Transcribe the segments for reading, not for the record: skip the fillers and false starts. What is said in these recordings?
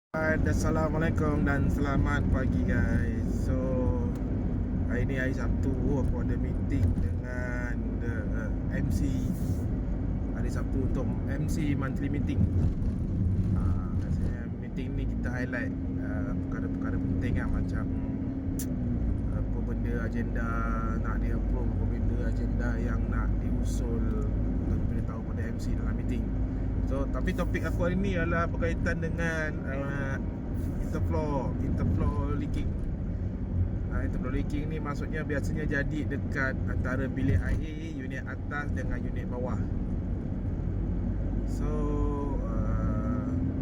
Assalamualaikum dan selamat pagi guys. So hari ni hari Sabtu, aku ada meeting dengan MC. Hari Sabtu untuk MC monthly meeting. Biasanya meeting ni kita highlight perkara-perkara penting lah, macam apa benda agenda nak di approve, apa benda agenda yang nak diusul untuk diberitahu pada MC dalam meeting. So, tapi topik aku hari ni adalah berkaitan dengan interflow leaking. Interflow leaking ni maksudnya biasanya jadi dekat antara bilik air unit atas dengan unit bawah. So,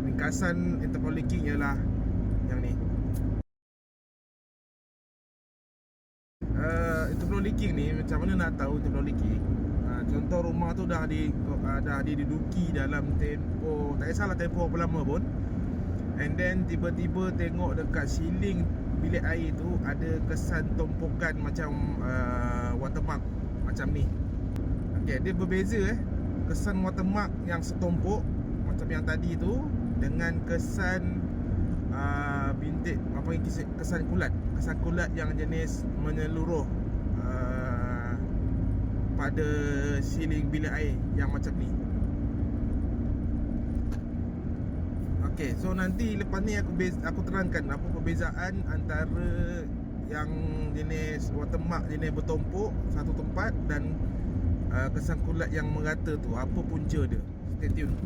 ringkasan interflow leaking ialah yang ni. Interflow leaking ni, macam mana nak tahu interflow leaking? Contoh rumah tu dah diduduki dalam tempoh, tak kisahlah tempoh berapa lama pun, and then tiba-tiba tengok dekat ceiling bilik air tu ada kesan tumpukan macam watermark macam ni. Okay, dia berbeza kesan watermark yang setumpuk macam yang tadi tu dengan kesan bintik, apa yang kesan kulat yang jenis menyeluruh pada ceiling bilik air yang macam ni. Okay, so nanti lepas ni aku terangkan apa perbezaan antara yang jenis watermark jenis bertumpuk satu tempat dan kesan kulat yang merata tu, apa punca dia. Stay tune.